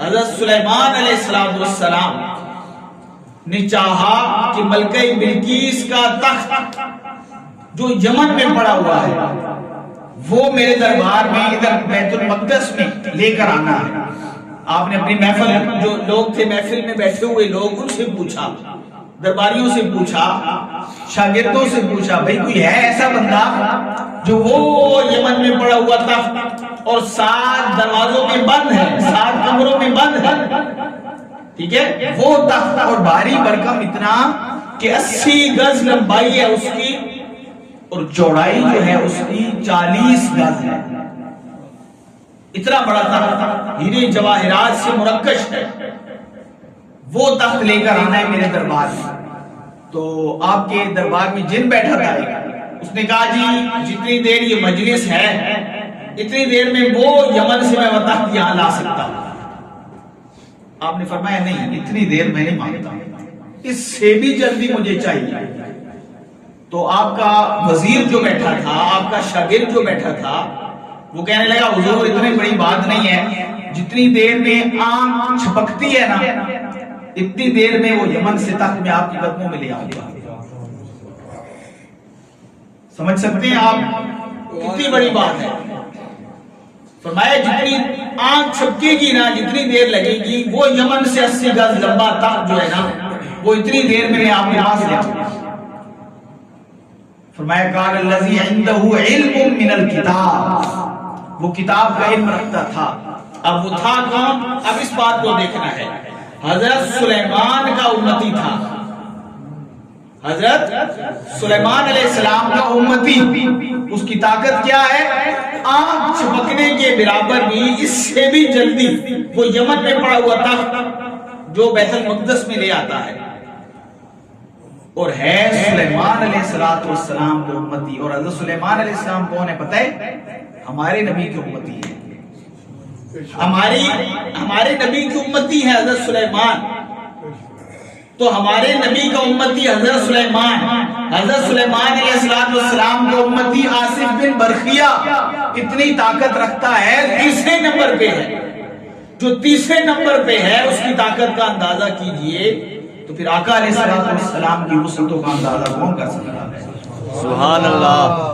حضرت سلیمان علیہ السلام نے چاہا کہ ملکہ بلقیس کا تخت جو یمن میں پڑا ہوا ہے وہ میرے دربار میں ادھر بیت المقدس میں لے کر آنا ہے۔ آپ نے اپنی محفل، جو لوگ تھے محفل میں بیٹھے ہوئے لوگ، ان سے پوچھا، درباریوں سے پوچھا، شاگردوں سے پوچھا، بھئی کوئی ہے ایسا بندہ جو وہ یمن میں پڑا ہوا تخت اور 7 دروازوں میں بند ہے، 7 کمروں میں بند ہے، ٹھیک ہے، وہ تخت اور بھاری بھرکم اتنا کہ 80 گز لمبائی ہے اس کی اور چوڑائی جو ہے اس کی 40 گز ہے، اتنا بڑا تخت ہیرے جواہرات سے مرکش ہے، وہ تخت لے کر آنا ہے میرے دربار میں۔ تو آپ کے دربار میں جن بیٹھا تھا، اس نے کہا جی جتنی دیر یہ مجلس ہے اتنی دیر میں وہ یمن سے میں وہ تخت یہاں لا سکتا ہوں۔ آپ نے فرمایا نہیں، اتنی دیر میں نہیں مانگتا، اس سے بھی جلدی مجھے چاہیے۔ تو آپ کا وزیر جو بیٹھا تھا، آپ کا شاگرد جو بیٹھا تھا، وہ کہنے لگا حضور اتنی بڑی بات نہیں ہے، جتنی دیر میں آنکھ چھپکتی ہے نا اتنی دیر میں وہ یمن سے تخت میں آپ کے قدموں میں لے آؤں گا۔ سمجھ سکتے ہیں آپ کتنی بڑی بات ہے؟ فرمایا جتنی آنکھ چھپکے گی نا، جتنی دیر لگے گی، وہ یمن سے 80 گز لمبا تخت جو ہے نا وہ اتنی دیر میں آپ کے پاس لے آؤں گا۔ فرمایا قال الذی عندہ علم من الکتاب، وہ کتاب کا علم رکھتا تھا۔ اب وہ تھا کون؟ اب اس بات کو دیکھنا ہے، حضرت سلیمان کا امتی تھا، حضرت سلیمان علیہ السلام کا امتی۔ اس کی طاقت کیا ہے؟ آنکھ چھپکنے کے برابر بھی، اس سے بھی جلدی وہ یمن میں پڑا ہوا تخت جو بیت المقدس میں لے آتا ہے، اور ہے سلیمان علیہ السلام کے امتی۔ اور حضرت سلیمان علیہ السلام کون ہے پتہ ہے؟ ہمارے نبی کی امتی ہے، ہمارے نبی کی امتی ہے حضرت سلیمان۔ تو ہمارے نبی کا امتی حضرت سلیمان، حضرت سلیمان علیہ السلام کا امتی آصف بن برخیہ کتنی طاقت رکھتا ہے؟ 3 نمبر پہ ہے۔ جو 3 نمبر پہ ہے اس کی طاقت کا اندازہ کیجئے، تو پھر آقا علیہ السلام کی وسعتوں کا اندازہ کون کر سکتا ہے؟ سبحان اللہ۔